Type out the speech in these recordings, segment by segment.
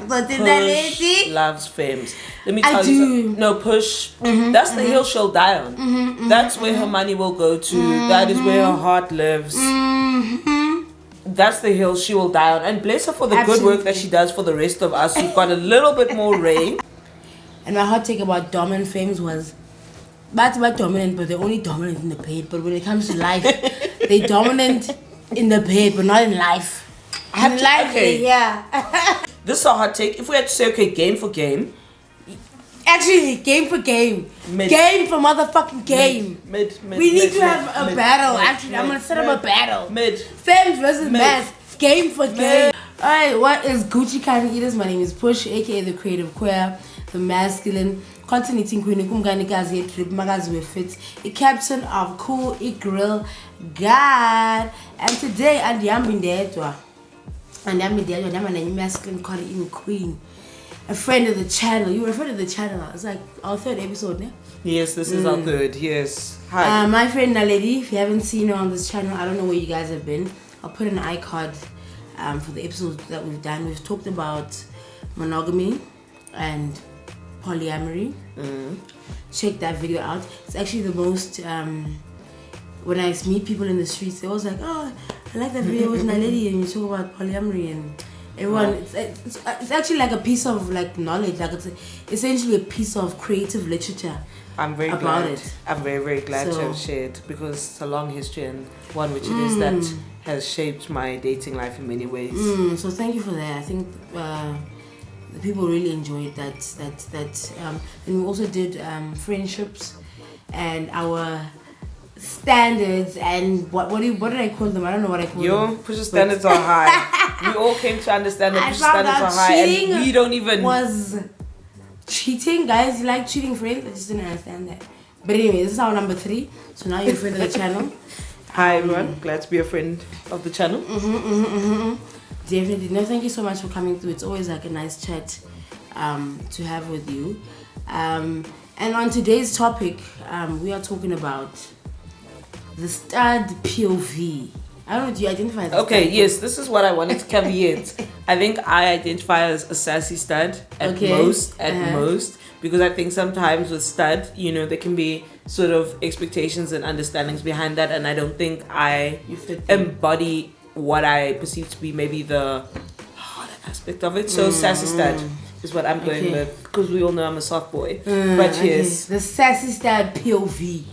But Push Naledi loves femmes. Let me tell you something. No, Push. That's the hill she'll die on. That's where her money will go to. That is where her heart lives. That's the hill she will die on. And bless her for the good work that she does for the rest of us who've got a little bit more reign. And my hot take about dominant femmes was, that's about dominant, but they're only dominant in the bed. But when it comes to life, they're dominant in the bed, but not in life. This is a hot take. If we had to say, okay, game for game. Actually, game for game. Game for motherfucking game. We need to have a battle. Actually, I'm going to set up a battle. Femmes versus mass. Game for game. Alright, what is Gucci Kind Eaters? My name is Push, aka the creative queer, the masculine, content eating queen, kumganikazi trip, magazi fit, a captain of Cool Eat Grill God. And today, I'm a masculine content eating queen. A friend of the channel. You were a friend of the channel. It's like our third episode, ne? Yes, this is our third. Yes. Hi. My friend Naledi. If you haven't seen her on this channel, I don't know where you guys have been. I'll put an iCard for the episodes that we've done. We've talked about monogamy and polyamory. Check that video out. It's actually the most. When I meet people in the streets, they're always like, "Oh, I like that video with Naledi," and you talk about polyamory and. Everyone, it's actually like a piece of like knowledge, like it's essentially a piece of creative literature. I'm very glad. I'm very glad to have shared, because it's a long history and one which it is that has shaped my dating life in many ways. So thank you for that. I think the people really enjoyed that. And we also did friendships and our standards and what did I call them? I don't know what I call them. Your Push's standards are high. We all came to understand that Push's standards are high, and we don't even was cheating. Guys, you like cheating friends? I just didn't understand that. But anyway, this is our number 3. So now you're a friend of the channel. Hi everyone, glad to be a friend of the channel. Definitely. No, thank you so much for coming through. It's always like a nice chat to have with you. And on today's topic, we are talking about the stud POV. I don't know, do you identify as a Okay, stud? yes, this is what I wanted to caveat. I think I identify as a sassy stud at most, because I think sometimes with stud, you know, there can be sort of expectations and understandings behind that, and I don't think I embody what I perceive to be maybe the harder aspect of it. So sassy stud is what I'm going with, because we all know I'm a soft boy. But yes, the sassy stud POV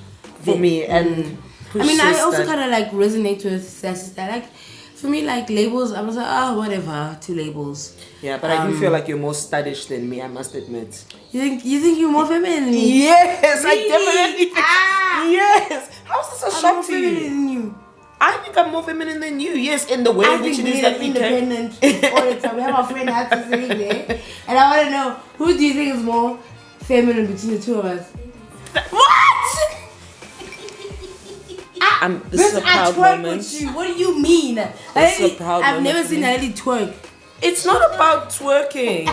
for me. And I mean, I also kind of like resonate with sassy stud. Like for me, like labels, I was like, whatever, 2 labels. Yeah, but I do feel like you're more studdish than me, I must admit. You think you're more feminine than me? Yes, really? I definitely think. Yes. How's this a shock to you? Than you? I think I'm more feminine than you. Yes, in the way in which it is that we independent all the time. We have our friend has to say there, and I want to know, who do you think is more feminine between the 2 of us? What? This is a proud moment. With you. What do you mean? I've never seen Naledi twerk. It's not about twerking.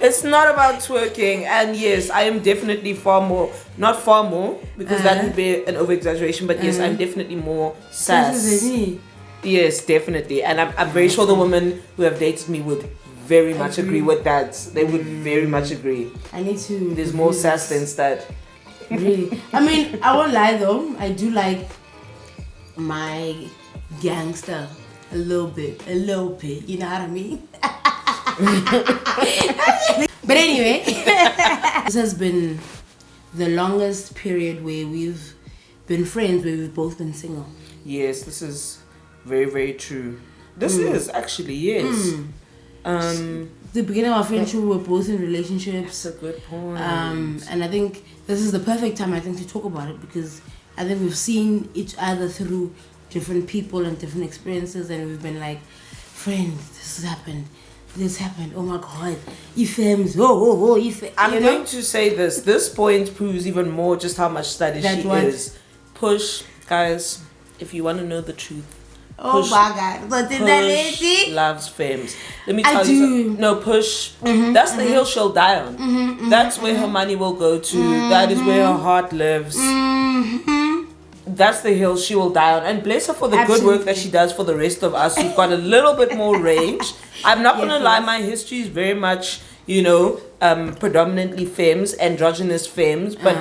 It's not about twerking. And yes, I am definitely not far more, because that would be an over-exaggeration, but yes, I'm definitely more sass. Yes, definitely. And I'm very sure the women who have dated me would very much agree with that. They would very much agree. I need to... There's more sass than stud. Really? I mean, I won't lie though. I do like my gangster a little bit, you know what I mean? But anyway, this has been the longest period where we've been friends, where we've both been single. Yes, this is very true. This is actually, yes. The beginning of our friendship, we were both in relationships. That's a good point. And I think this is the perfect time, I think, to talk about it, because I think we've seen each other through different people and different experiences, and we've been like, friend, this happened, oh my god, femmes, I'm going to say this point proves even more just how much studdy she is. Push, guys, if you want to know the truth, Push loves femmes. Let me tell you something. No, Push, that's the hill she'll die on. That's where her money will go to. That is where her heart lives. that's the hill she will die on. And bless her for the good work that she does for the rest of us who've got a little bit more range. I'm not going to lie, my history is very much, predominantly femmes, androgynous femmes. But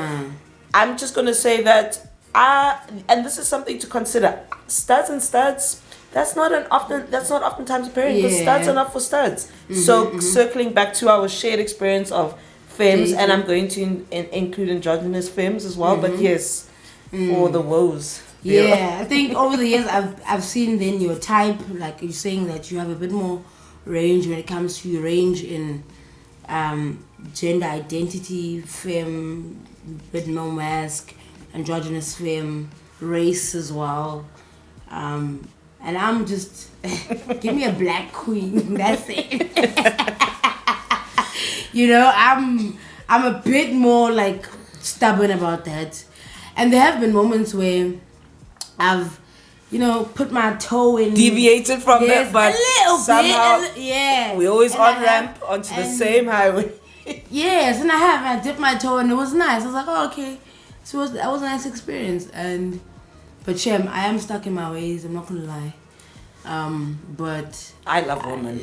I'm just going to say that, and this is something to consider, studs, that's not oftentimes apparent, because studs are not for studs. So circling back to our shared experience of femmes, and I'm going to include androgynous femmes as well, but yes, for the woahws. Yeah, I think over the years I've seen then your type, like you're saying that you have a bit more range when it comes to your range in gender identity, femme, bit no mask, androgynous femme, race as well. And I'm just, give me a black queen, that's it. I'm a bit more like stubborn about that. And there have been moments where I've, put my toe in. Deviated from that, but a little somehow bit. we always on-ramp onto the same highway. Yes, and I dipped my toe and it was nice. I was like, oh, okay. So that was a nice experience. But Shem, I am stuck in my ways, I'm not going to lie. But I love women.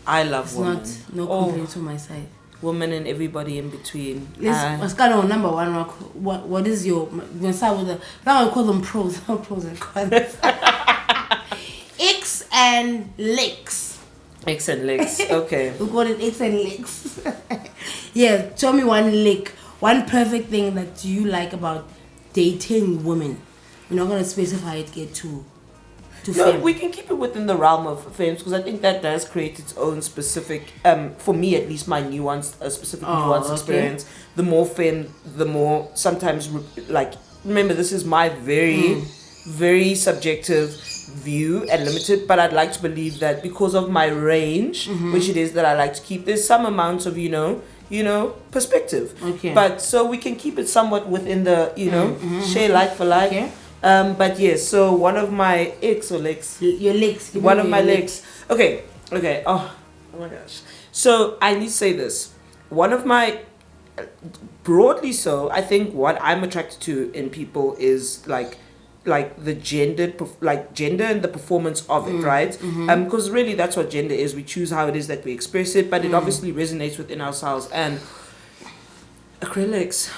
I love women. It's not no complaints on my side. Women and everybody in between. Let's start on number one. What is your? We're gonna start with now I call them pros, not pros and cons. Icks and licks. Icks and licks. Okay. We call it icks and licks. Yeah, tell me one lick, one perfect thing that you like about dating women. We're not gonna specify it yet too. No, we can keep it within the realm of femmes, because I think that does create its own specific, for me at least, my nuanced experience. The more femme, the more sometimes, remember, this is my very, very subjective view and limited, but I'd like to believe that because of my range, which it is that I like to keep, there's some amount of, perspective. Okay. But so we can keep it somewhat within the, share like for like. Okay. But yes, so one of my icks or licks. Your licks. One of my licks. Okay. Oh my gosh. So I need to say this. One of my, broadly so, I think what I'm attracted to in people is like the gender and the performance of it, right? Because really that's what gender is. We choose how it is that we express it, but it obviously resonates within ourselves. And acrylics.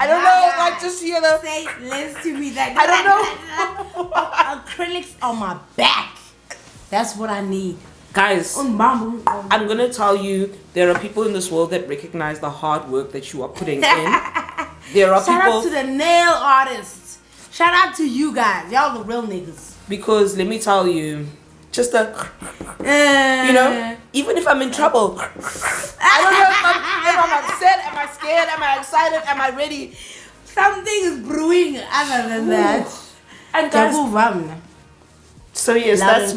I don't know, just hear the... Say less to me. That I don't know. Acrylics on my back. That's what I need. Guys, I'm going to tell you, there are people in this world that recognize the hard work that you are putting in. There are Shout out to the nail artists. Shout out to you guys. Y'all the real niggas. Because let me tell you, just even if I'm in trouble, I don't know if I'm upset, am I scared, am I excited, am I ready? Something is brewing other than that. And guys, so yes, that's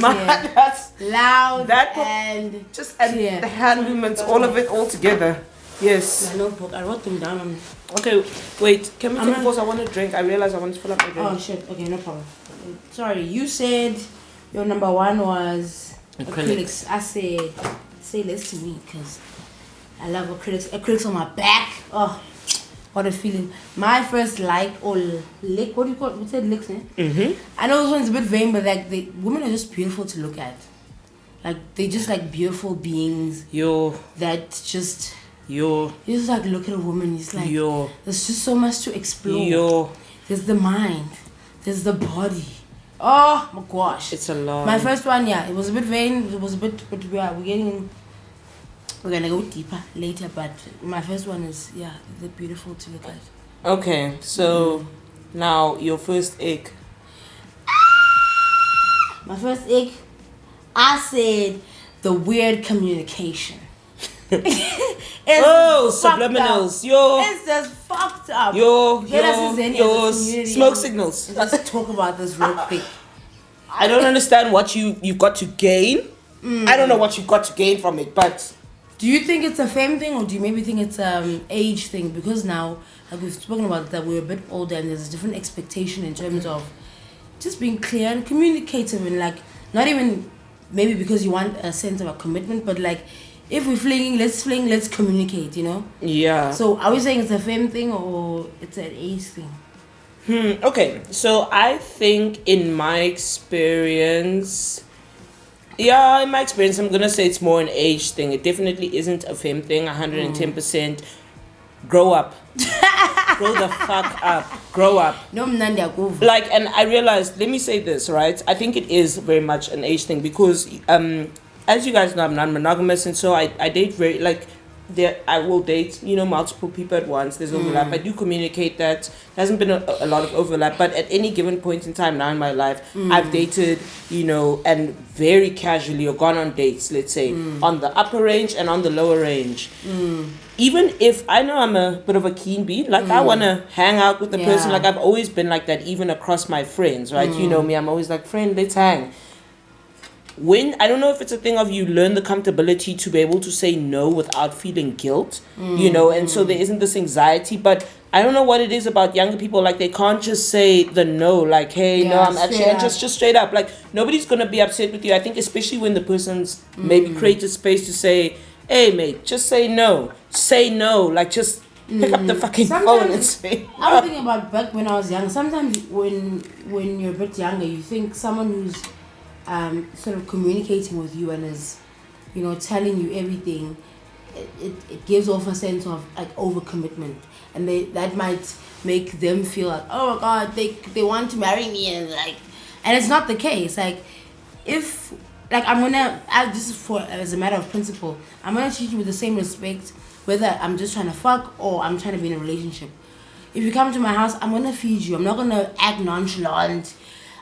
loud and just clear. The hand movements, all of it all together. Yes. My notebook, I wrote them down. Okay, wait, can we take a pause? I want to drink. I realize I want to fill up my drink. Oh shit, okay, no problem. Sorry, you said your number one was acrylics. I said, say less to me, because I love acrylics. Acrylics on my back. Oh, what a feeling. My first lick, what do you call it? We said licks, eh? I know this one's a bit vain, but women are just beautiful to look at. They're just beautiful beings. That just... You just look at a woman, it's there's just so much to explore. There's the mind. There's the body. Oh my gosh. It's a lot. My first one, it was a bit vain. It was a bit, but we're gonna go deeper later. But my first one is, they're beautiful to look at. Okay, so now your first ick. My first ick, I said the weird communication. Subliminals. It's just fucked up. Smoke signals. Let's talk about this real quick. I don't understand what you've got to gain. I don't know what you've got to gain from it, but... Do you think it's a fame thing, or do you maybe think it's age thing? Because now, we've spoken about that, we're a bit older and there's a different expectation in terms of just being clear and communicative, and not even maybe because you want a sense of a commitment, but if we're flinging, let's communicate, you know? Yeah. So are we saying it's a femme thing or it's an age thing? Okay, so I think in my experience, I'm gonna say it's more an age thing. It definitely isn't a femme thing. 110%. Grow up. Grow the fuck up. Grow up. No, mnandi. Like, and I realized, let me say this, right? I think it is very much an age thing because, as you guys know, I'm non-monogamous, and so I date very, like, I will date, you know, multiple people at once. There's overlap. I do communicate that. There hasn't been a lot of overlap, but at any given point in time now in my life, I've dated, you know, and very casually or gone on dates, let's say, on the upper range and on the lower range. Even if I know I'm a bit of a keen bee, like I want to hang out with the person, like I've always been like that, even across my friends, right? You know me, I'm always like, friend, let's hang. When I don't know if it's a thing of you learn the comfortability to be able to say no without feeling guilt, you know, and so there isn't this anxiety. But I don't know what it is about younger people, like they can't just say the no, like, hey, no, I'm actually, and just straight up, like nobody's gonna be upset with you. I think especially when the person's maybe created space to say, hey mate, just say no, like just pick up the fucking phone and say no. I was thinking about back when I was young. Sometimes when you're a bit younger, you think someone who's sort of communicating with you and is, you know, telling you everything, it gives off a sense of like overcommitment, and that might make them feel like, oh my god, they want to marry me, and it's not the case. Like, if like this is for as a matter of principle, I'm gonna treat you with the same respect whether I'm just trying to fuck or I'm trying to be in a relationship. If you come to my house, I'm gonna feed you. I'm not gonna act nonchalant.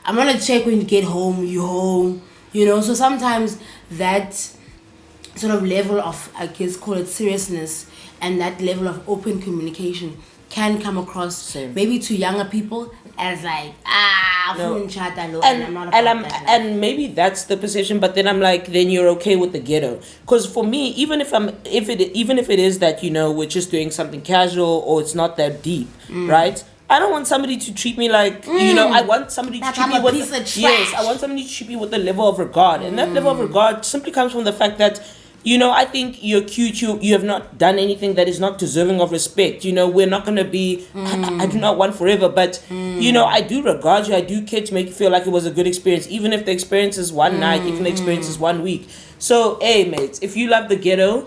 I'm gonna check when you get home, you home, you know. So sometimes that sort of level of, I guess, call it seriousness, and that level of open communication can come across maybe to younger people as like, and maybe that's the position, but then I'm like, then you're okay with the ghetto. Because for me, even if it is that, you know, we're just doing something casual or it's not that deep, right? I don't want somebody to treat me like, you know, I want somebody to treat me with, I want somebody to treat me with a level of regard. And that level of regard simply comes from the fact that, you know, I think you're cute, you have not done anything that is not deserving of respect. You know, we're not going to be, I do not want forever, but, you know, I do regard you, I do care to make you feel like it was a good experience, even if the experience is one night, even the experience is 1 week. So, hey, mates, if you love the ghetto,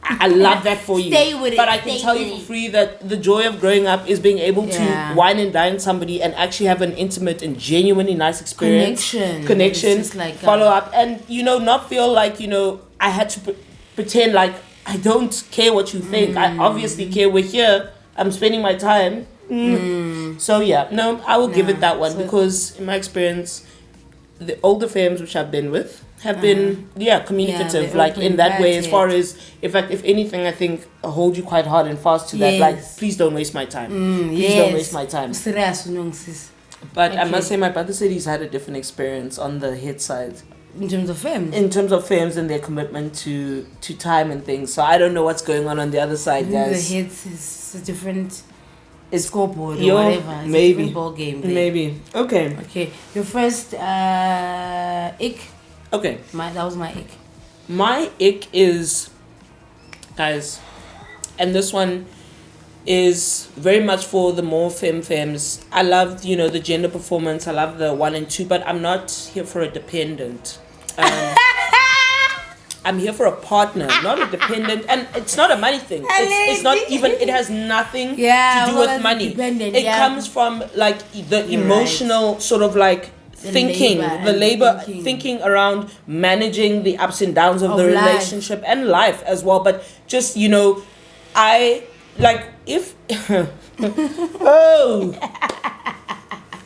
I love that for you. Stay with it. But I can tell you for free that the joy of growing up is being able to wine and dine somebody and actually have an intimate and genuinely nice experience. Connection. Like, follow up. And, you know, not feel like, you know, I had to pretend like I don't care what you think. I obviously care. We're here. I'm spending my time. So, yeah. No, I will give it that one because, in my experience, the older femmes which I've been with have been communicative, like in that way, as far as, in fact, if anything, I think I hold you quite hard and fast to that, like, please don't waste my time. Please don't waste my time. But I must say, my brother said he's had a different experience on the hit side. In terms of femmes? In terms of femmes and their commitment to time and things. So I don't know what's going on the other side, guys. The hits is a different scoreboard or whatever. It's maybe. A different ball game there. Maybe. Okay. Your first ick. Okay. That was my ick. My ick is, guys, and this one is very much for the more femmes. I love, you know, the gender performance. I love the 1 and 2, but I'm not here for a dependent. I'm here for a partner, not a dependent. And it's not a money thing. It's not even, it has nothing to do with money. It comes from like the emotional sort of like the labor thinking around managing the ups and downs of the relationship and life as well. But just, you know, I like if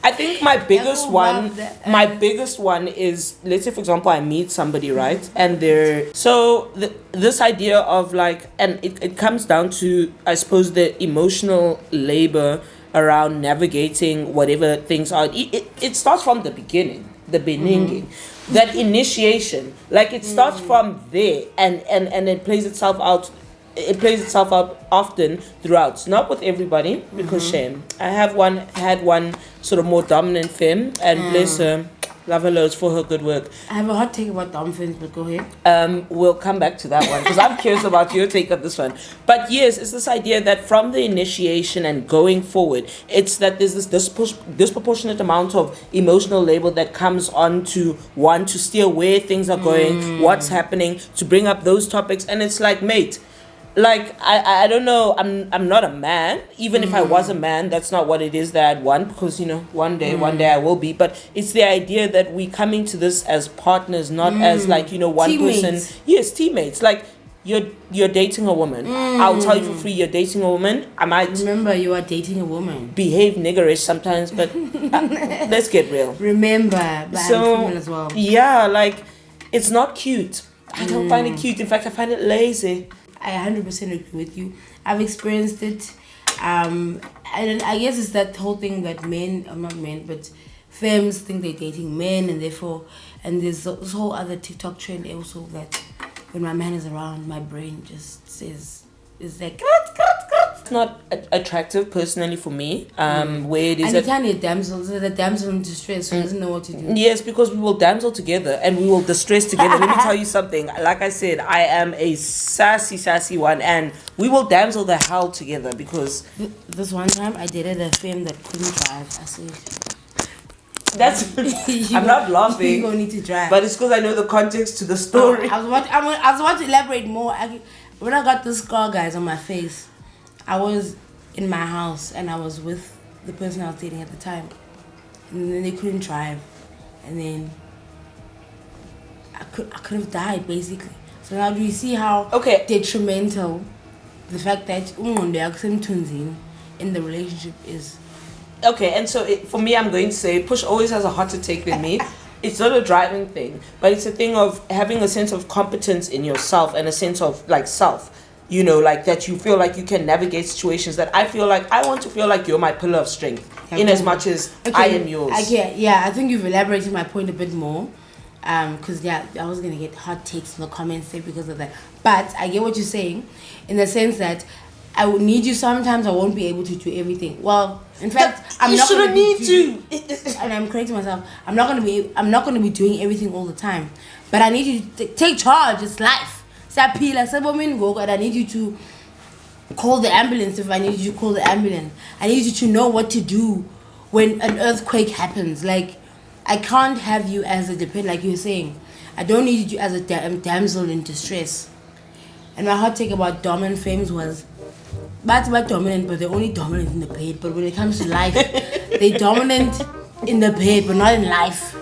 I think my biggest one is, let's say for example I meet somebody, right, and this idea of like, and it comes down to, I suppose, the emotional labor around navigating whatever things are. It starts from the beginning, that initiation, like it starts from there, and it plays itself out. It plays itself out often throughout, not with everybody, because shame. I had one sort of more dominant femme, and bless her, Love her loads for her good work. I have a hot take about Dom Fins, but go ahead. We'll come back to that one because I'm curious about your take on this one. But yes, it's this idea that from the initiation and going forward, it's that there's this disproportionate amount of emotional labor that comes on to one to steer where things are going, what's happening, to bring up those topics. And it's like, mate, like I don't know, I'm not a man. Even if I was a man, that's not what it is that I'd want, because one day I will be. But it's the idea that we coming to this as partners, not as like one teammates. person. Yes, teammates. Like you're dating a woman. I'll tell you for free, you're dating a woman. I might Remember, you are dating a woman. behave niggerish sometimes, but let's get real. Remember, but I'm female as well. Yeah, like it's not cute. I don't find it cute. In fact, I find it lazy. I 100% agree with you. I've experienced it. And I guess it's that whole thing that not men, but femmes think they're dating men, and therefore, and there's this whole other TikTok trend also that when my man is around, my brain just says, it's like, It's not attractive personally for me. Where it is and you can't need damsels. The damsel in distress who doesn't know what to do. Yes, because we will damsel together and we will distress together. Let me tell you something. Like I said, I am a sassy one, and we will damsel the hell together because This one time I dated a femme that couldn't drive. I said, that's. I'm not laughing. You don't need to drive. But it's because I know the context to the story. I was about to elaborate more. When I got this scar, guys, on my face, I was in my house and I was with the person I was dating at the time, and then they couldn't drive, and then I could have died basically. So now do you see how detrimental the fact that in the relationship is? Okay, and so for me, I'm going to say Push always has a hotter take than me. It's not a driving thing, but it's a thing of having a sense of competence in yourself and a sense of like self. Like that you feel like you can navigate situations that I feel like I want to feel like you're my pillar of strength in as much as I am yours. I think you've elaborated my point a bit more. Because I was going to get hot takes in the comments because of that. But I get what you're saying in the sense that I would need you sometimes. I won't be able to do everything. Well, in fact, I'm not going to need to. And I'm correcting myself. I'm not going to be doing everything all the time. But I need you to take charge. It's life. And I need you to call the ambulance if I need you to call the ambulance. I need you to know what to do when an earthquake happens. Like, I can't have you as a dependent, like you were saying. I don't need you as a damsel in distress. And my hot take about dominant femmes was, that's about dominant, but they're only dominant in the bed. But when it comes to life, they're dominant in the bed, but not in life.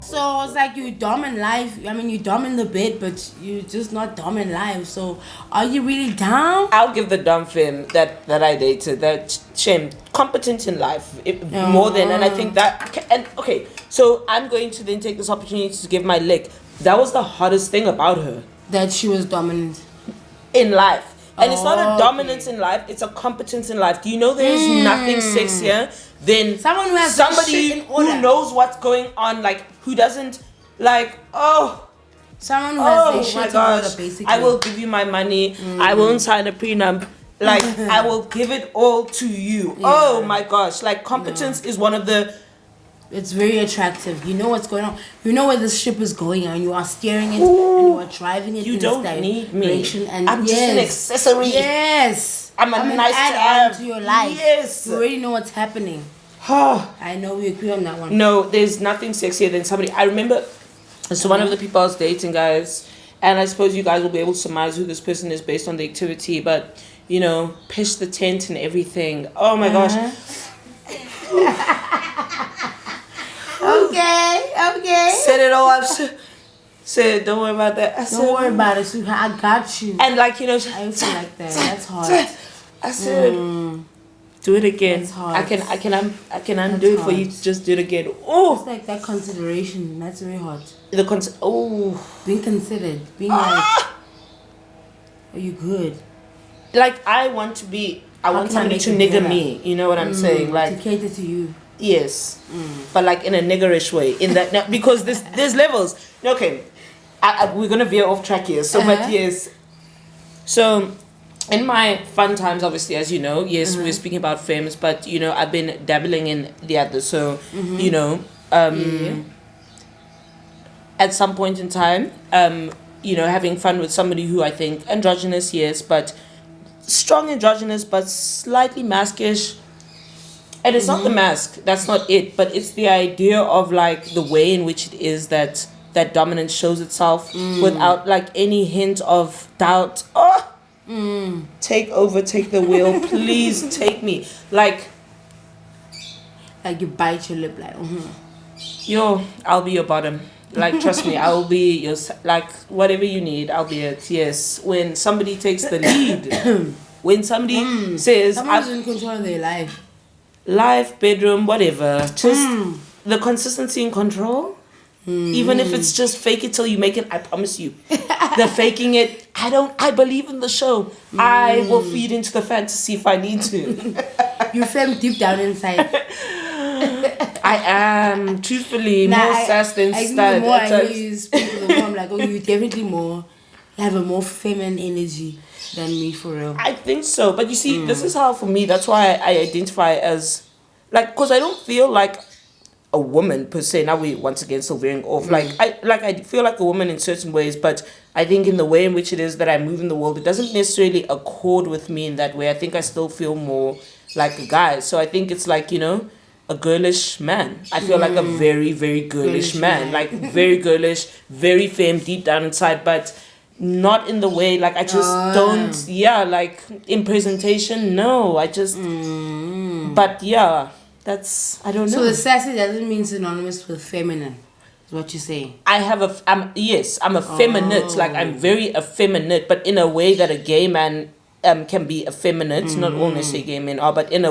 So it's like you dom in life. I mean, you dom in the bed, but you just not dom in life. So are you really down? I'll give the dumb femme that I dated that shame competent in life more than, and I think that so I'm going to then take this opportunity to give my lick. That was the hottest thing about her, that she was dominant in life. And it's not a dominance in life, it's a competence in life. Do you know there is nothing sexier than someone who has somebody who knows what's going on, like who doesn't someone who has their shit in order, basically. I will give you my money. I won't sign a prenup. Like I will give it all to you. Yeah. Oh my gosh. Like competence is one of the. It's very attractive. You know what's going on. You know where this ship is going, and you are steering it, and you are driving it. You don't need me. And I'm just an accessory. Yes. I'm a nice add-on to your life. Yes. You already know what's happening. I know we agree on that one. No, there's nothing sexier than somebody. I remember. So one of the people I was dating, guys, and I suppose you guys will be able to surmise who this person is based on the activity, but pitch the tent and everything. Oh my gosh. Okay. Set it all up. Said, don't worry about that. Don't worry about it, sweetheart. I got you. And like, I used to like that. That's hard. I said, do it again. That's hard. I can undo it for you to just do it again. Oh, it's like that consideration. That's very hard. Being considered. Being like, are you good? Like I want somebody to nigger me. You know what I'm saying? Like to cater to you. Yes, but like in a niggerish way. In that now, because there's levels. Okay, we're gonna veer off track here. So, but yes, so in my fun times, obviously, as you know, yes, we're speaking about femmes, but you know, I've been dabbling in the other. So, you know, at some point in time, you know, having fun with somebody who I think androgynous, yes, but strong androgynous, but slightly maskish. And it's not the mask, that's not it, but it's the idea of like the way in which it is that dominance shows itself without like any hint of doubt. Take over, take the wheel, please take me. Like you bite your lip, like, yo, I'll be your bottom. Like, trust me, I'll be your, like, whatever you need, I'll be it. Yes, when somebody takes the lead, when somebody says, someone's in control of their life, bedroom, whatever, just the consistency and control. Even if it's just fake it till you make it, I promise you. The faking it, I believe in the show. I will feed into the fantasy if I need to. You femme deep down inside. I am, truthfully, more sass than stud. The more I hear you speak, the more I'm like, oh, you definitely have a more feminine energy than me, for real. I think so. But you see, this is how, for me, that's why I identify as, like, because I don't feel like a woman per se. Now we once again still veering off. I feel like a woman in certain ways, but I think in the way in which it is that I move in the world, it doesn't necessarily accord with me in that way. I think I still feel more like a guy. So I think it's like, you know, a girlish man. I feel like a very, very girlish man. Like very girlish, very femme deep down inside, but not in the way, like I just don't, like in presentation, no. I just, but yeah. That's, I don't know. So the sassy doesn't mean synonymous with feminine, is what you're saying? I'm effeminate. Like, I'm very effeminate, but in a way that a gay man can be effeminate. Not all necessarily gay men are, but in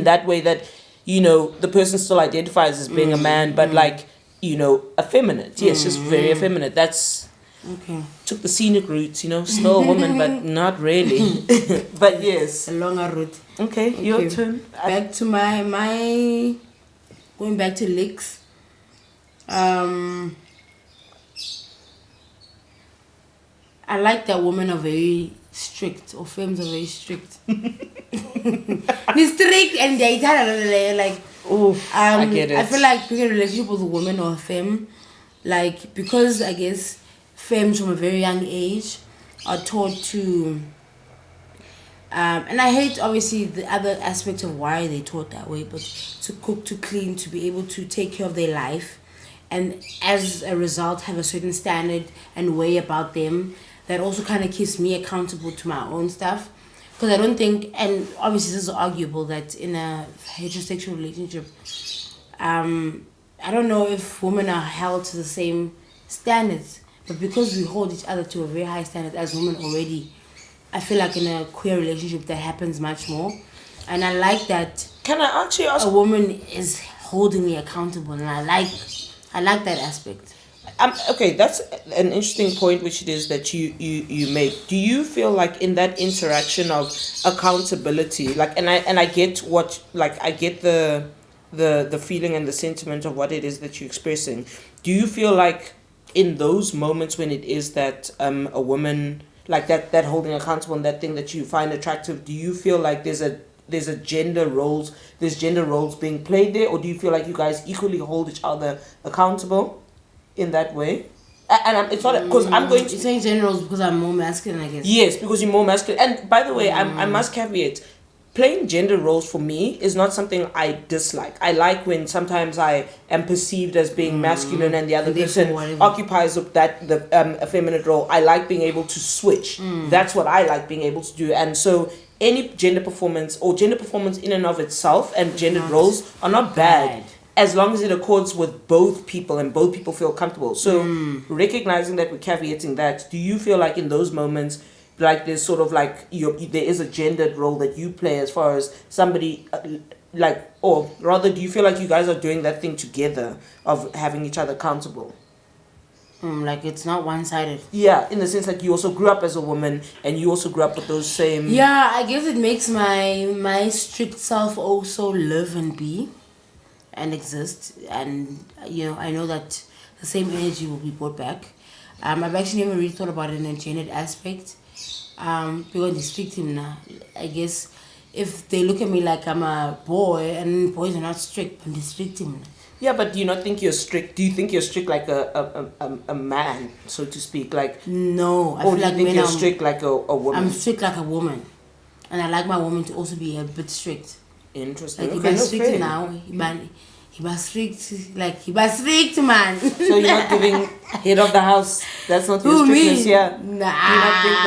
that way that, you know, the person still identifies as being a man, but like, you know, effeminate. Yes, just very effeminate. That's, okay. Took the scenic route, you know, still a woman, but not really. But yes. A longer route. Okay, your turn. Back to my going back to licks. I like that women are very strict, or femmes are very strict. They're strict and they're like, I get it. I feel like being in a relationship with a woman or a femme, like, because I guess femmes from a very young age are taught to and I hate obviously the other aspect of why they taught that way, but to cook, to clean, to be able to take care of their life, and as a result have a certain standard and way about them that also kind of keeps me accountable to my own stuff. Because I don't think, and obviously this is arguable, that in a heterosexual relationship, I don't know if women are held to the same standards, but because we hold each other to a very high standard as women already, I feel like in a queer relationship that happens much more. And I like that. Can I actually ask? A woman is holding me accountable, and I like that aspect. Okay, that's an interesting point, which it is that you make. Do you feel like in that interaction of accountability, like, and I get what, like, I get the feeling and the sentiment of what it is that you're expressing. Do you feel like in those moments when it is that a woman, like that holding accountable and that thing that you find attractive, do you feel like there's gender roles being played there, or do you feel like you guys equally hold each other accountable in that way? And it's not because I'm going to... You're saying gender roles because I'm more masculine, I guess. Yes, because you're more masculine. And by the way, I must caveat, playing gender roles for me is not something I dislike. I like when sometimes I am perceived as being masculine and the other person occupies the effeminate role. I like being able to switch. That's what I like being able to do. And so any gender performance in and of itself and gendered roles are not bad, as long as it accords with both people and both people feel comfortable. So recognizing that, we're caveating that, do you feel like in those moments, like there's sort of like there is a gendered role that you play as far as somebody like, or rather, do you feel like you guys are doing that thing together of having each other accountable? Like it's not one-sided. Yeah, in the sense that you also grew up as a woman and you also grew up with those same... Yeah, I guess it makes my strict self also live and be and exist, and I know that the same energy will be brought back. I've actually never really thought about it in a gendered aspect. Because they strict him now. I guess if they look at me like I'm a boy and boys are not strict, but they strict him now. Yeah, but do you not think you're strict? Do you think you're strict like a man, so to speak? Like no, I or feel do you like think when you're I'm strict like a woman? I'm strict like a woman, and I like my woman to also be a bit strict. Interesting. Like okay, he strict now, he strict like he strict man. So you're not giving head of the house. That's not your Who, strictness, me? yeah. Nah. Do you not think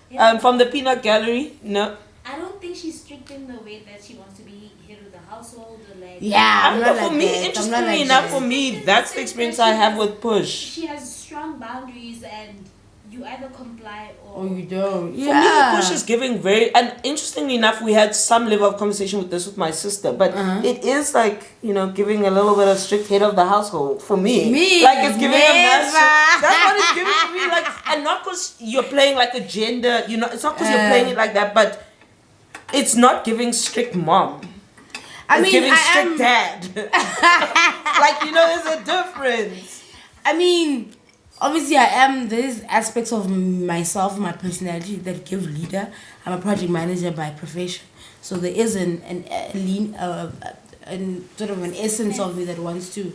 that? From the peanut gallery, no. I don't think she's strict in the way that she wants to be head of the household or like. Yeah, I don't know. For me, interestingly enough, for me, that's the experience I have with Push. She has strong boundaries, and you either comply or you don't. For me, Push is giving very, and interestingly enough, we had some level of conversation with this with my sister, but it is like, giving a little bit of strict head of the household for me. Like it's giving a massive, that's what it's giving for me. Like, and not because you're playing like a gender, it's not because you're playing it like that, but it's not giving strict mom. It's giving strict dad. Like, there's a difference. I mean, obviously there's aspects of myself, my personality that give leader. I'm a project manager by profession. So there is sort of an essence of me that wants to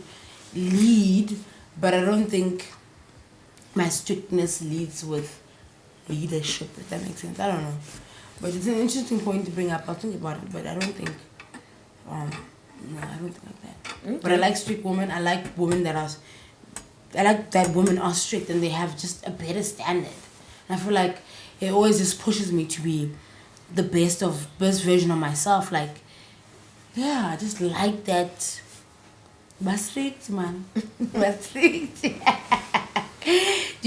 lead, but I don't think my strictness leads with leadership, if that makes sense. I don't know. But it's an interesting point to bring up. I'll think about it, but I don't think no, I don't think like that. Okay. But I like strict women. I like women that women are strict and they have just a better standard. And I feel like it always just pushes me to be the best version of myself. Like, yeah, I just like that. But strict, man. But strict. Do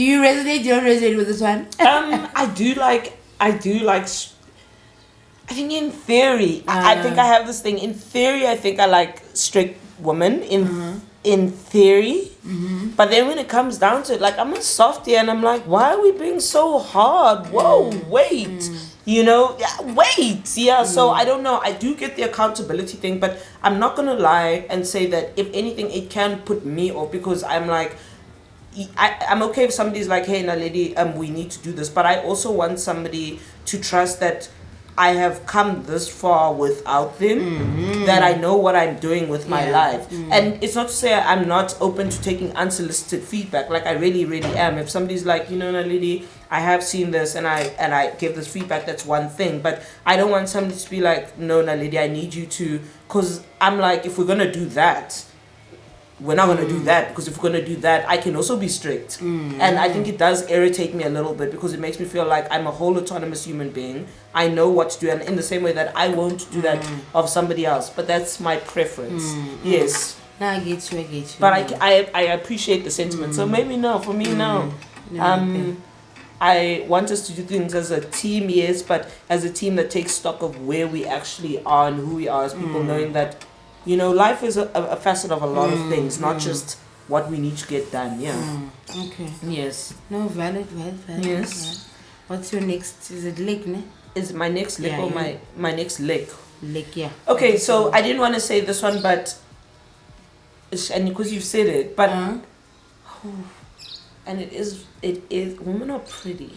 you resonate? Do you don't resonate with this one? I do like. I think in theory, I think I have this thing. In theory, I think I like strict women. In theory, but then when it comes down to it, like I'm a softie, and I'm like, why are we being so hard? Whoa, wait, wait, So I don't know. I do get the accountability thing, but I'm not gonna lie and say that if anything, it can put me off because I'm like. I'm okay if somebody's like, hey, Naledi, we need to do this, but I also want somebody to trust that I have come this far without them, that I know what I'm doing with my life. And it's not to say I'm not open to taking unsolicited feedback. Like I really, really am. If somebody's like, Naledi, I have seen this and I give this feedback, that's one thing. But I don't want somebody to be like, no, Naledi, I need you to, because I'm like, if we're going to do that, we're not going to do that, because if we're going to do that, I can also be strict. And I think it does irritate me a little bit because it makes me feel like I'm a whole autonomous human being. I know what to do, and in the same way that I won't do that of somebody else. But that's my preference. Yes. No, I get you. But I appreciate the sentiment. So maybe no, for me, no. I want us to do things as a team, yes, but as a team that takes stock of where we actually are and who we are as people, knowing that life is a facet of a lot of things, not just what we need to get done. Yeah. Okay. Yes. No, valid. Yes. Valid. What's your next? Is it lick, ne? Is my next lick or my next lick? Lick, yeah. Okay, so I didn't want to say this one, but and because you've said it, but and it is women are pretty.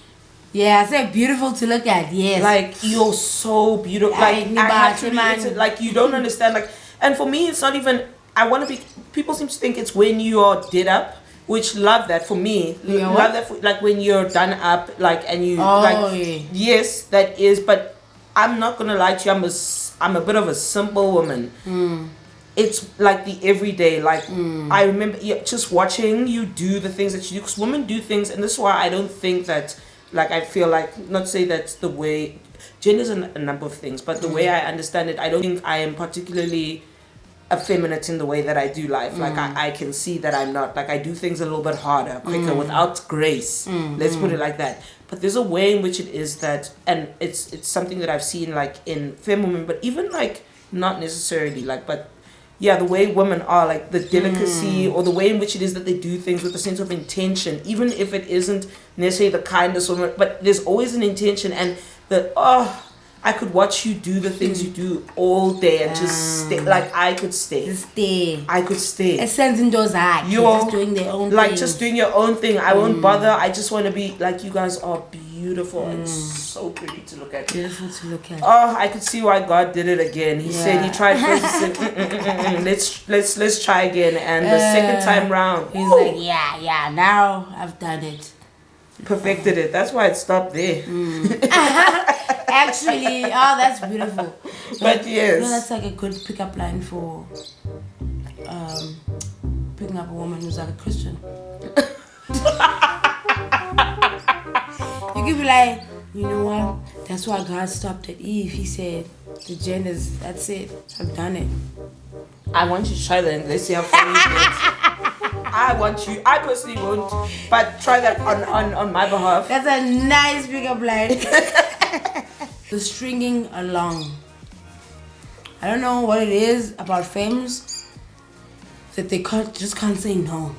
Yeah, I said beautiful to look at. Yes. Like you're so beautiful. Like I have to read it. Like you don't understand. Like. And for me, it's not even, people seem to think it's when you are dead up, which love that for me. Love that like when you're done up, like, and you, yes, that is, but I'm not going to lie to you, I'm a bit of a simple woman. It's like the everyday, like, I remember just watching you do the things that you do, because women do things, and this is why I don't think that, like, I feel like, not to say that's the way, gender is a number of things, but the way I understand it, I don't think I am particularly effeminate in the way that I do life. Like I can see that I'm not. Like I do things a little bit harder, quicker, without grace. Let's put it like that. But there's a way in which it is that, and it's something that I've seen like in femme women, but even like not necessarily like, but yeah, the way women are, like the delicacy or the way in which it is that they do things with a sense of intention, even if it isn't necessarily the kindest woman, but there's always an intention, and I could watch you do the things you do all day and just stay. Like I could stay. I could stay. It sends indoors you're just doing their own thing. Like just doing your own thing. I won't bother. I just want to be like, you guys are beautiful. beautiful and so pretty to look at. Beautiful to look at. Oh, I could see why God did it again. He said he tried first. He said, let's try again. And the second time round, he's like, yeah. Now I've done it. Perfected it. That's why it stopped there. Actually, that's beautiful. But yes, that's like a good pickup line for picking up a woman who's like a Christian. You could be like, you know what? That's why God stopped at Eve. He said, the genders, that's it. I've done it. I want you to try that and let's see how far you get. I personally won't, but try that on my behalf. That's a nice pickup line. The stringing along. I don't know what it is about femmes that they can't say no.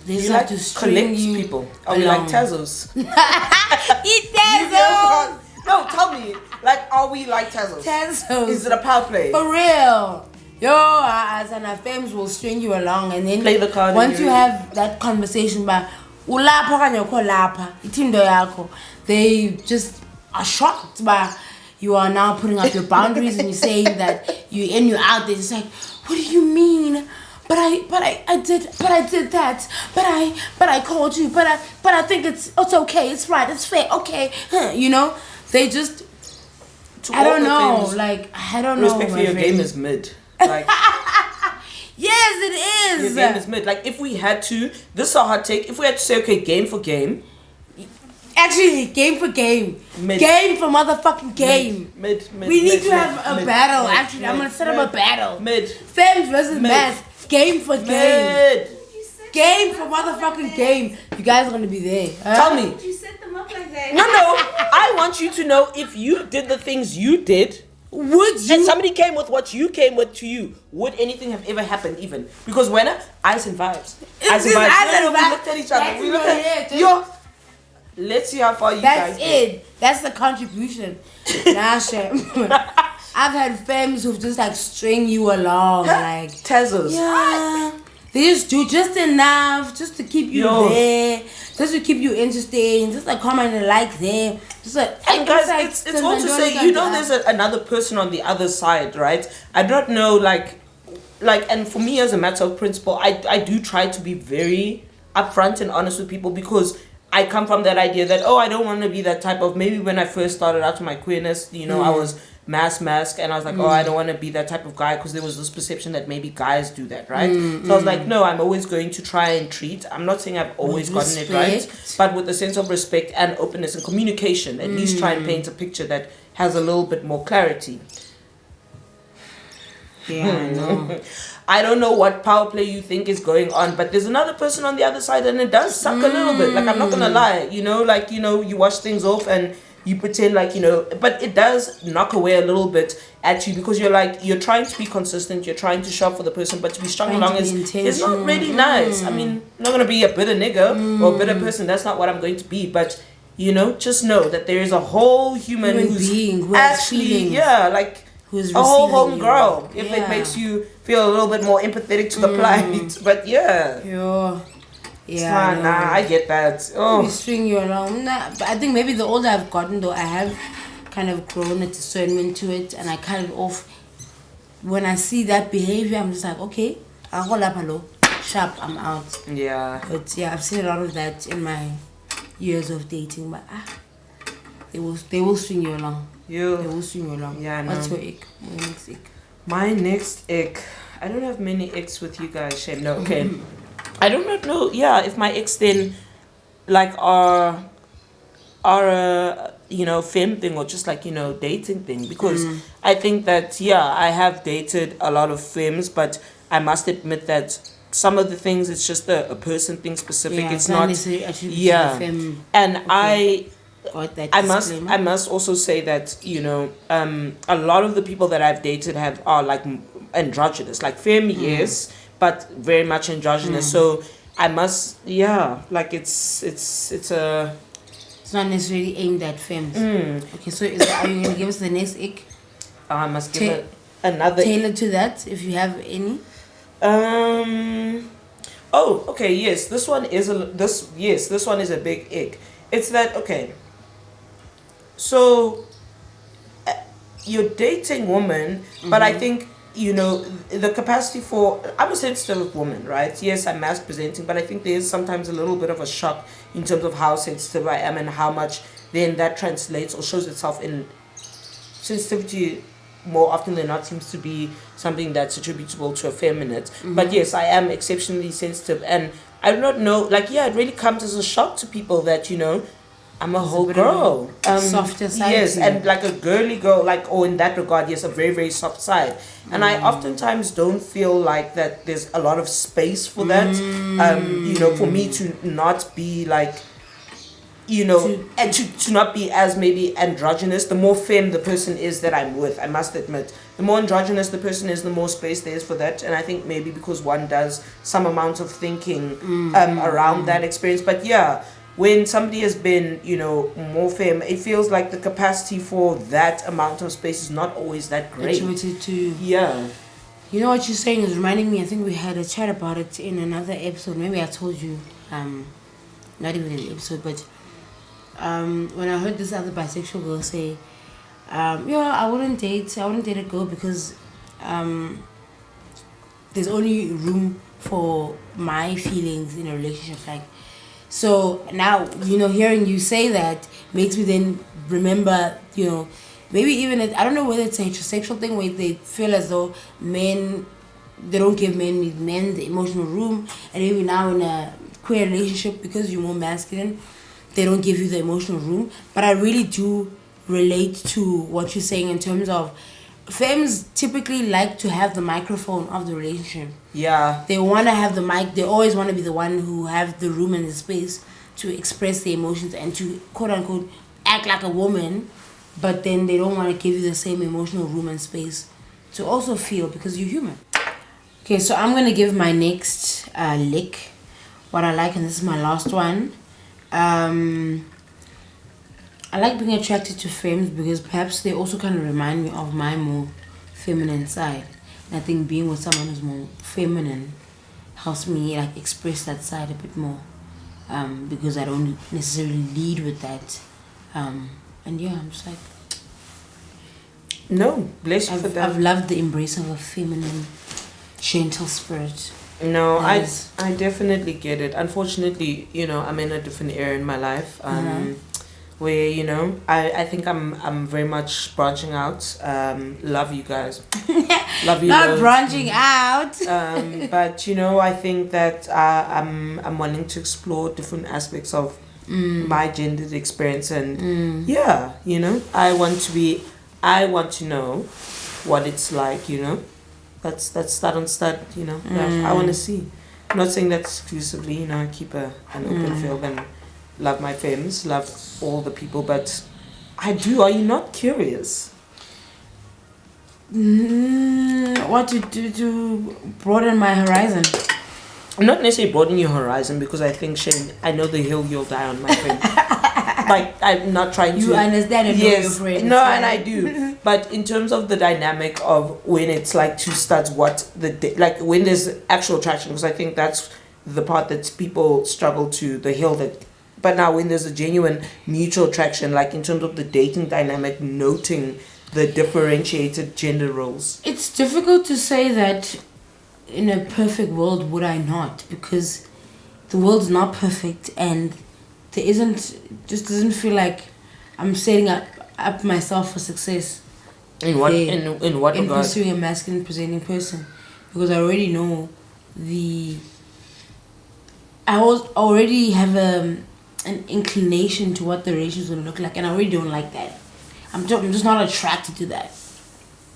They just have to string you people. Are we like Tazos? Eat Tazos! No, tell me. Like, are we like Tazos? Tazos. Is it a power play? For real. Yo, as an femmes will string you along, and then play the card. Once you have that conversation by ulapha kanyoko lapha itindo yakho, they just are shocked by you are now putting up your boundaries and you're saying that you in, you out. They're just like, what do you mean? But I did that. But I called you. But I think it's okay. It's right. It's fair. Okay. You know, they just. I don't know. Like, I don't know. Respect for your game is mid. Like. Yes, it is. Your game is mid. Like, if we had to, this is a hot take. If we had to say, okay, game for game. Actually, game for game. Mid. Game for motherfucking game. Mid. We need to have a battle. Actually, I'm gonna set up a battle. Femmes versus mass. Game for game. Game for motherfucking game. You guys are gonna be there. Tell me. You set them up like that. No. I want you to know if you did the things you did. Would you? And somebody came with what you came with to you. Would anything have ever happened even? Because when ice and vibes. Ice and vibes. We looked at each other. We looked at yo. Let's see how far you guys get. That's it. That's the contribution. Nah, shame. I've had femmes who've just like string you along, like Tezos. Yeah. They just do just enough just to keep you there, just to keep you interesting, just like comment and like there. Just like, and guys, it's all to say, you know, there's another person on the other side, right? I don't know, like, and for me as a matter of principle, I do try to be very upfront and honest with people because I come from that idea that, I don't want to be that type of, maybe when I first started out to my queerness, you know, I was mask and I was like, I don't want to be that type of guy because there was this perception that maybe guys do that, right? So I was like, no, I'm always going to try and treat. I'm not saying I've always gotten it right, but with a sense of respect and openness and communication, at least try and paint a picture that has a little bit more clarity. Yeah, I know. I don't know what power play you think is going on, but there's another person on the other side and it does suck a little bit. Like, I'm not gonna lie, you know, like, you know, you wash things off and you pretend like, you know, but it does knock away a little bit at you because you're like, you're trying to be consistent, you're trying to shop for the person, but to be strung along is not really nice. I mean, I'm not gonna be a bitter nigga or a bitter person, that's not what I'm going to be, but, you know, just know that there is a whole human being who actually, like, who's a whole home girl, if it makes you feel a little bit more empathetic to the plight, but I get that. We string you along. But I think maybe the older I've gotten, though, I have kind of grown a discernment to it, and I kind of when I see that behavior, I'm just like, okay, I'll hold up, hello, sharp, I'm out. Yeah. But I've seen a lot of that in my years of dating, but they will string you along. They will string you along. Yeah, What's your ick? My next ick. My next ick. I don't have many icks with you guys, Shame. No, okay. I don't know. Yeah, if my icks then like are you know, femme thing or just like, you know, dating thing, because I think that I have dated a lot of femmes, but I must admit that some of the things it's just a person thing specific. It's not necessarily femme. And okay. I must also say that, you know, a lot of the people that I've dated are like androgynous, like femme, yes, but very much androgynous. So I must, like it's not necessarily aimed at femmes. Okay, so are you gonna give us the next ick? I must give another tailored to that if you have any. Oh, okay, yes. This one is a big ick. it's that, okay, so you're dating women, but I think, the capacity for, I'm a sensitive woman, right? Yes, I'm mask presenting, but I think there's sometimes a little bit of a shock in terms of how sensitive I am and how much then that translates or shows itself in sensitivity. More often than not seems to be something that's attributable to a feminine. But yes, I am exceptionally sensitive, and I do not know, like, it really comes as a shock to people that, I'm a whole girl. Softer side. Yes, and like a girly girl, like, or in that regard, yes, a very, very soft side. And I oftentimes don't feel like that there's a lot of space for that, for me to not be like, and to not be as maybe androgynous. The more femme the person is that I'm with, I must admit, the more androgynous the person is, the more space there is for that. And I think maybe because one does some amount of thinking around that experience. But yeah, when somebody has been, more femme, it feels like the capacity for that amount of space is not always that great. Yeah. You know what you're saying is reminding me, I think we had a chat about it in another episode. Maybe I told you, not even in the episode, but when I heard this other bisexual girl say, I wouldn't date a girl because there's only room for my feelings in a relationship. Like, so now, hearing you say that makes me then remember, maybe even, I don't know whether it's a heterosexual thing where they feel as though they don't give men the emotional room, and maybe now in a queer relationship, because you're more masculine, they don't give you the emotional room. But I really do relate to what you're saying in terms of femmes typically like to have the microphone of the relationship. Yeah. They want to have the mic. They always want to be the one who have the room and the space to express their emotions and to, quote unquote, act like a woman. But then they don't want to give you the same emotional room and space to also feel, because you're human. Okay, so I'm going to give my next lick what I like, and this is my last one. I like being attracted to femmes because perhaps they also kind of remind me of my more feminine side. And I think being with someone who's more feminine helps me like express that side a bit more, because I don't necessarily lead with that. And yeah, I'm just like, no, bless you for that. I've loved the embrace of a feminine, gentle spirit. No, I definitely get it. Unfortunately, I'm in a different era in my life, where I think I'm very much branching out. Love you guys. Love you. Not loads. branching out. But I think that I'm wanting to explore different aspects of my gendered experience, and I want to know what it's like. That's start on start, I want to see. I'm not saying that exclusively, I keep an open field and love my femmes, love all the people, but I do. Are you not curious? What to do to broaden my horizon? Not necessarily broaden your horizon, because I think, Shane, I know the hill you'll die on, my friend. Like, I'm not trying to... You understand and know your friend. No, and I do. But in terms of the dynamic of when it's like two studs, when there's actual attraction, because I think that's the part that people struggle to, the hill that... But now when there's a genuine mutual attraction, like in terms of the dating dynamic, noting the differentiated gender roles. It's difficult to say that in a perfect world would I not, because the world's not perfect, and there doesn't feel like I'm setting up myself for success. In what regard? In pursuing a masculine presenting person, because I already know I already have an inclination to what the relationship's gonna look like, and I already don't like that. I'm just not attracted to that.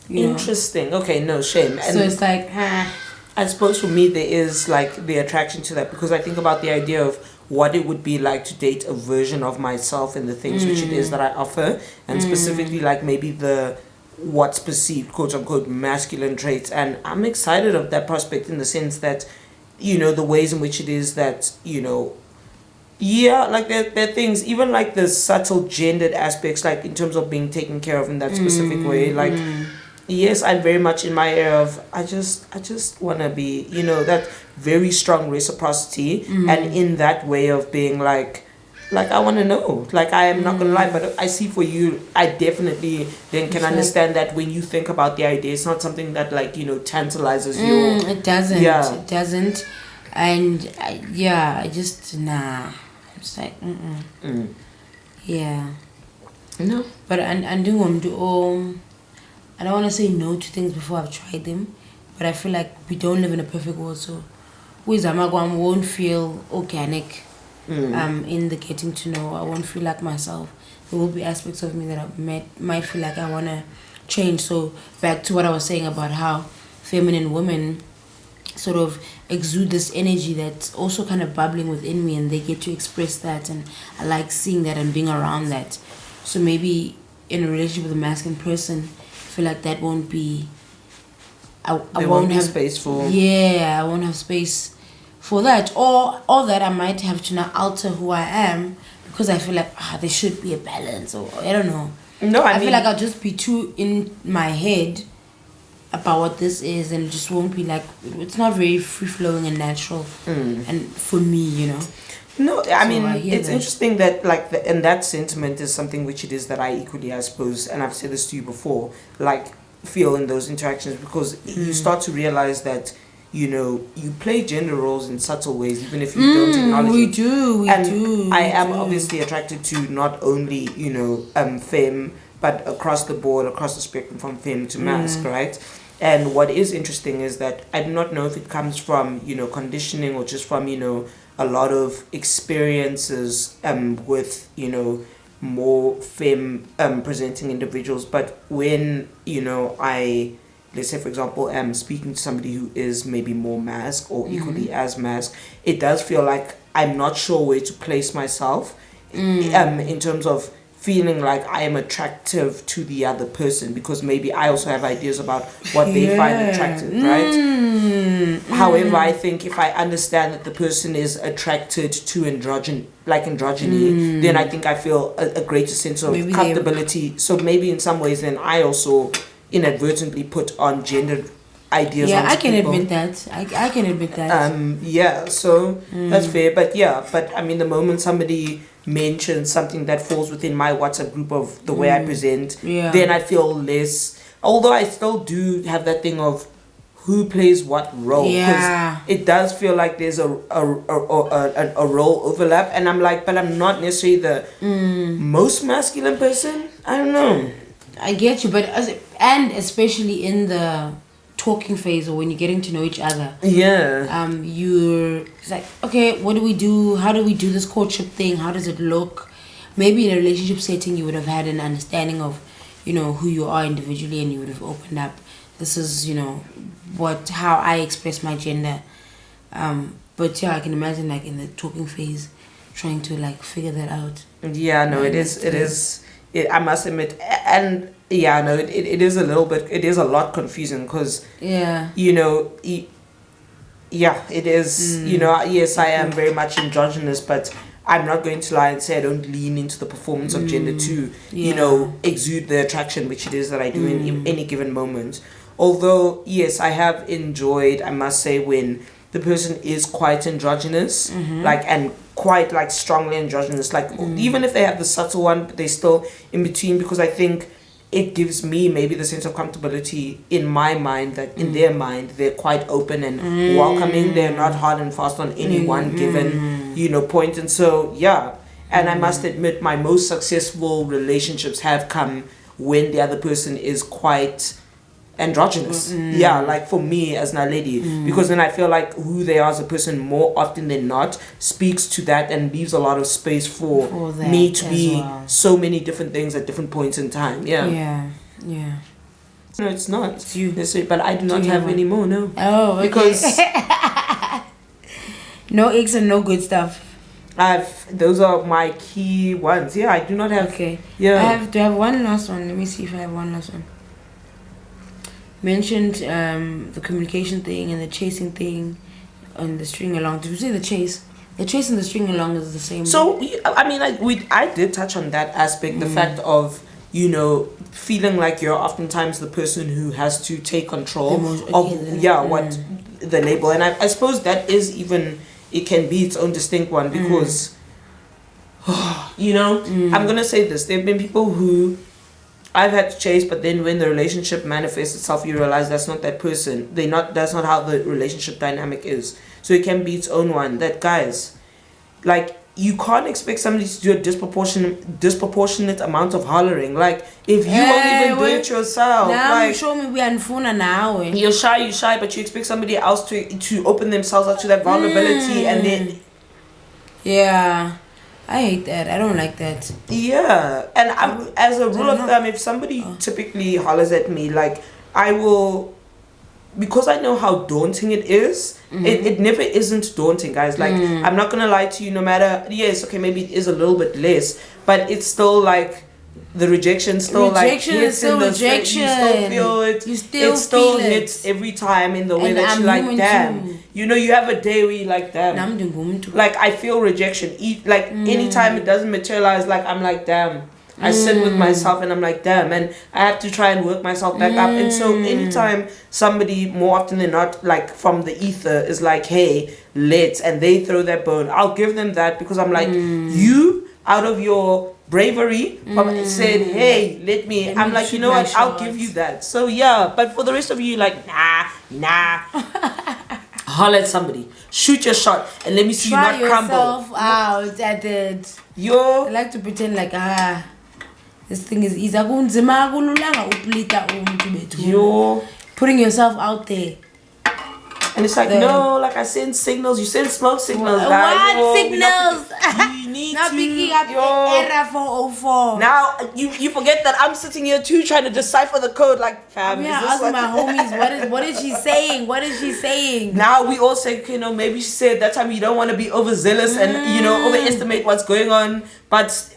Interesting. Okay, no shame. So it's like, I suppose for me there is like the attraction to that, because I think about the idea of what it would be like to date a version of myself and the things which it is that I offer, and specifically like maybe what's perceived quote unquote masculine traits. And I'm excited of that prospect in the sense that the ways in which it is that like there are things, even like the subtle gendered aspects, like in terms of being taken care of in that specific way, like yes, I'm very much in my era of I just want to be, that very strong reciprocity, and in that way of being like, like I want to know. Like I am not gonna lie, but I see for you, I definitely then can understand that when you think about the idea, it's not something that like tantalizes you. It doesn't. Yeah. It doesn't. And I just It's like yeah. No. But I do I don't want to say no to things before I've tried them, but I feel like we don't live in a perfect world, so with Amagwam won't feel organic in the getting to know. I won't feel like myself. There will be aspects of me that I might feel like I want to change. So back to what I was saying about how feminine women sort of exude this energy that's also kind of bubbling within me, and they get to express that, and I like seeing that and being around that. So maybe in a relationship with a masculine person, I feel like that won't be I won't have space for I won't have space for that, or that I might have to now alter who I am because I feel like there should be a balance, or I don't know. No, I mean, feel like I'll just be too in my head about what this is, and it just won't be like, it's not very free flowing and natural, and for me, No, I mean, it's that. interesting that and that sentiment is something which it is that I equally, I suppose, and I've said this to you before, like feel in those interactions, because you start to realize that you play gender roles in subtle ways, even if you don't acknowledge we it. do. I am obviously attracted to not only femme, but across the board, across the spectrum, from femme to mask, right? And what is interesting is that I do not know if it comes from conditioning, or just from a lot of experiences with more femme presenting individuals. But when I, let's say for example, am speaking to somebody who is maybe more mask or equally as mask, it does feel like I'm not sure where to place myself in terms of feeling like I am attractive to the other person, because maybe I also have ideas about what they find attractive, right? However, I think if I understand that the person is attracted to androgyny, then I think I feel a greater sense of comfortability. So maybe in some ways, then I also inadvertently put on gender ideas. Yeah, I can admit that. I can admit that. So that's fair. But I mean, the moment somebody mentions something that falls within my WhatsApp group of the way I present, then I feel less. Although I still do have that thing of who plays what role, because it does feel like there's a role overlap, and I'm like, but I'm not necessarily the most masculine person. I don't know. I get you, but and especially in the talking phase, or when you're getting to know each other, you're like, okay, what do we do? How do we do this courtship thing? How does it look? Maybe in a relationship setting you would have had an understanding of who you are individually, and you would have opened up, this is how I express my gender, but I can imagine like in the talking phase trying to like figure that out. It is I must admit, and it is a little bit, it is a lot confusing, because it is yes, I am very much androgynous, but I'm not going to lie and say I don't lean into the performance of gender to exude the attraction which it is that I do in any given moment. Although yes, I have enjoyed, I must say, when the person is quite androgynous, and quite like strongly androgynous, even if they have the subtle one, but they're still in between, because I think it gives me maybe the sense of comfortability in my mind that in their mind they're quite open and welcoming. They're not hard and fast on any one given point. And so and I must admit, my most successful relationships have come when the other person is quite androgynous. Like for me as Naledi, because then I feel like who they are as a person more often than not speaks to that, and leaves a lot of space for me to be so many different things at different points in time. No, it's not. It's you. But I do not have any more. No. Oh, okay. Because no Icks and no good stuff. Those are my key ones. I do not have. Okay. Do I have one last one? Let me see if I have one last one. Mentioned the communication thing and the chasing thing and the string along. Did you say the chase? The chase and the string along is the same. So I mean, I did touch on that aspect, the fact of feeling like you're oftentimes the person who has to take control of what the label, and I suppose that is even, it can be its own distinct one, because You know, I'm gonna say this. There have been people who I've had to chase, but then when the relationship manifests itself, you realize that's not that person. That's not how the relationship dynamic is. So it can be its own one. That, guys, like, you can't expect somebody to do a disproportionate amount of hollering. Like, if you won't even do it yourself, now like, you show me we are in phone now. you're shy, but you expect somebody else to open themselves up to that vulnerability, and then I hate that. I don't like that. Yeah, and I'm, as a rule of thumb, if somebody typically hollers at me, like, I will, because I know how daunting it is. It never isn't daunting, guys. Like, I'm not gonna lie to you. No matter, yes, okay, maybe it is a little bit less, but it's still like the rejection still rejection like hits is still in the rejection. You still feel it. You still it still feel hits every time in the way And that I'm you like, human damn. too. You know, you have a day where you like, damn. Like, I feel rejection. Like, anytime it doesn't materialize, like, I'm like, damn. I sit with myself and I'm like, damn. And I have to try and work myself back up. And so anytime somebody, more often than not, like, from the ether is like, hey, and they throw that bone, I'll give them that, because I'm like, you, out of your bravery, said, hey, let me. I'm like, you know what, I'll give you that. So yeah, but for the rest of you, like, nah. Holler at somebody, shoot your shot, and let me see Try you not crumble. yourself out at it. I like to pretend like, this thing is easy. Putting yourself out there. And it's like, no, like, I send signals, you send smoke signals. What signals? You need not to. picking up error 404. Now, you forget that I'm sitting here too trying to decipher the code, like, fam. Yeah, asking my homies, what is she saying? What is she saying? Now we all say, you know, maybe she said that time you don't want to be overzealous and, you know, overestimate what's going on. But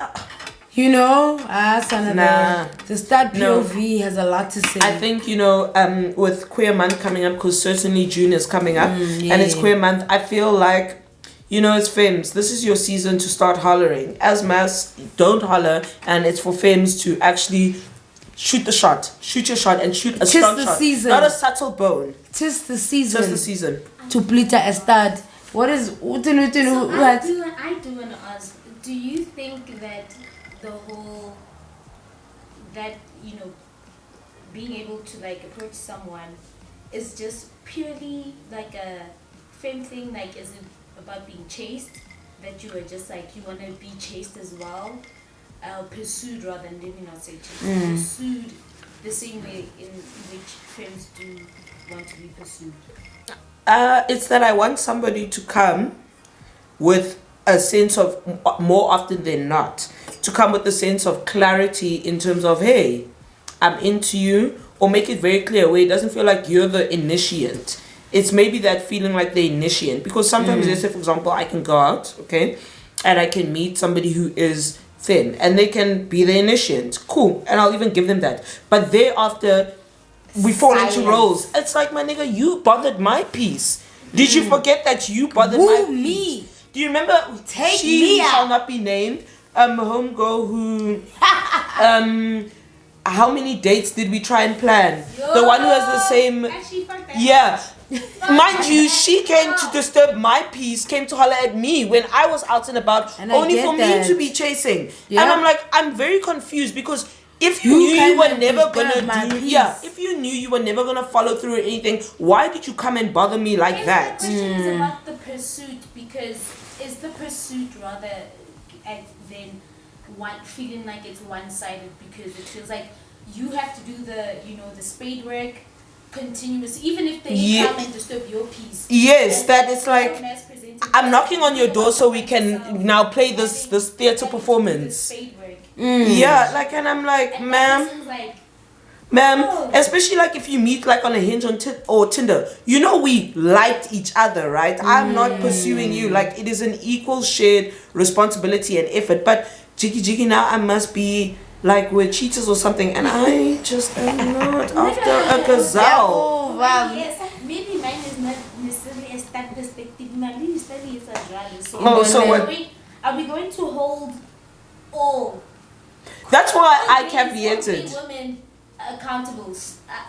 you know, the start POV has a lot to say. I think, you know, with Queer Month coming up, because certainly June is coming up, and it's Queer Month, I feel like, you know, as femmes, this is your season to start hollering. As mass, don't holler, and it's for femmes to actually shoot your shot, and shoot a strong shot. Season. Not a subtle bone. Tis the season. Just the season. To plita a stud. What is... I do want to ask, do you think that the whole, that, you know, being able to, like, approach someone is just purely like a femme thing? Like, is it about being chased, that you are just like, you want to be chased as well, pursued rather than, let me not say chased, pursued the same way in which femmes do want to be pursued? It's that I want somebody to come with a sense of, more often than not, to come with a sense of clarity in terms of, hey, I'm into you, or make it very clear where it doesn't feel like you're the initiant. It's maybe that feeling like the initiant, because sometimes, let's say, for example, I can go out, okay, and I can meet somebody who is thin, and they can be the initiant, cool, and I'll even give them that. But thereafter, we fall into roles. It's like, my nigga, you bothered my peace. Did you forget that you bothered my peace? Me? Do you remember? She shall not be named. Homegirl who, how many dates did we try and plan? The one who has the same. Actually, fuck that. Yeah. Mind you, she came to disturb my peace, came to holler at me when I was out and about, and only for me to be chasing. Yeah. And I'm like, I'm very confused, because if you knew you were never gonna do, if you knew you were never gonna follow through with anything, why did you come and bother me like that? The question is about the pursuit, because is the pursuit rather than one feeling like it's one-sided, because it feels like you have to do the, you know, the spade work continuous, even if they come and disturb your peace. Yes, that it's like, I'm knocking on your door so we can now play this theater performance. Yeah, like, and I'm like, ma'am, especially like if you meet like on a Hinge or Tinder, you know, we liked each other, right? I'm not pursuing you. Like, it is an equal shared responsibility and effort. But jiggy now, I must be like we're cheaters or something, and I just am not after a gazelle. Maybe mine is not necessarily a stat perspective. Maybe study is as well. Oh, so what? Are we going to hold all? That's why I caveated. Women accountable,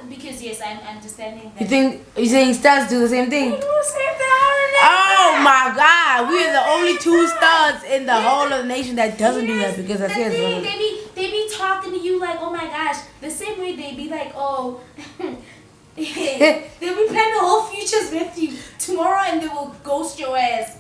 because yes, I'm understanding that. You're saying stars do the same thing? Who said that? Oh my God, we are the only 2 stars in the whole of the nation that doesn't do that because I said they be talking to you like, oh my gosh, the same way they be like, oh, they'll be planning the whole futures with you tomorrow and they will ghost your ass.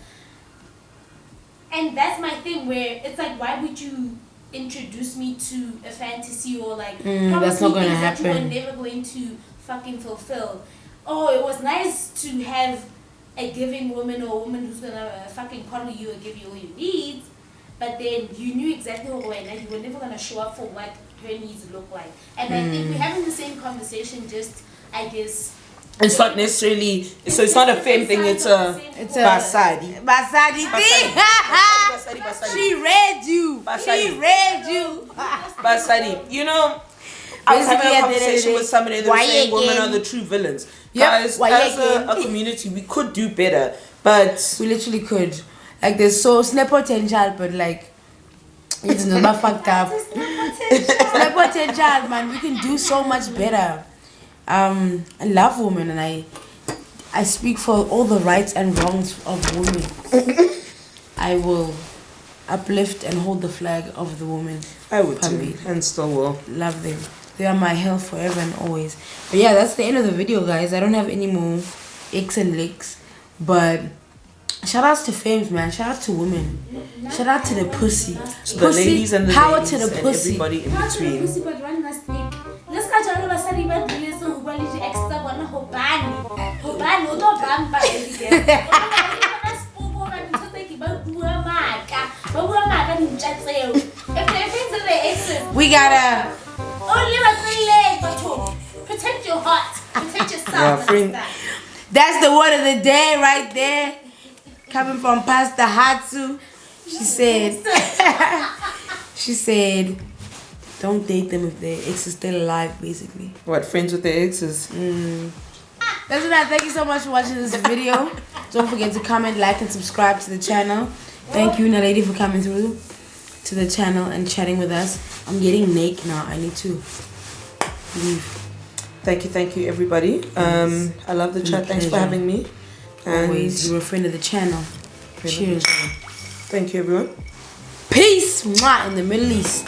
And that's my thing where it's like, why would you introduce me to a fantasy or like that's not gonna happen. That you were never going to fucking fulfill. Oh, it was nice to have a giving woman or a woman who's gonna fucking coddle you and give you all your needs, but then you knew exactly what you were never gonna show up for what her needs look like. And I think we're having the same conversation, just I guess. It's not necessarily, so it's not a femme thing, it's a basadi. Basadi thing. She read you. Basadi. She read you. Basadi. You know, I was having a conversation with somebody and they were saying women are the true villains. Guys, as a community, we could do better, but we literally could. Like, there's so snap potential, but like, it's not fucked up. Snap potential, man. We can do so much better. I love women, and I speak for all the rights and wrongs of women. I will uplift and hold the flag of the women. I would too, and still will. Love them. They are my hell forever and always. But yeah, that's the end of the video, guys. I don't have any more Icks and licks, but shout outs to femmes, man. Shout out to women. Shout out to the pussy. To the ladies and the power ladies to the and pussy. everybody in between. We gotta only my 3 legs, but protect your heart, protect yourself. Yeah, that's the word of the day right there. Coming from Pastor Hatsu. She said, don't date them if their ex is still alive, basically. What, friends with their exes? That's it. Thank you so much for watching this video. Don't forget to comment, like, and subscribe to the channel. Thank you, Naledi, for coming through to the channel and chatting with us. I'm getting naked now. I need to leave. Thank you, everybody. I love the chat. Thanks for having me. And always, you're a friend of the channel. Cheers. Thank you, everyone. Peace. Mwah, in the Middle East.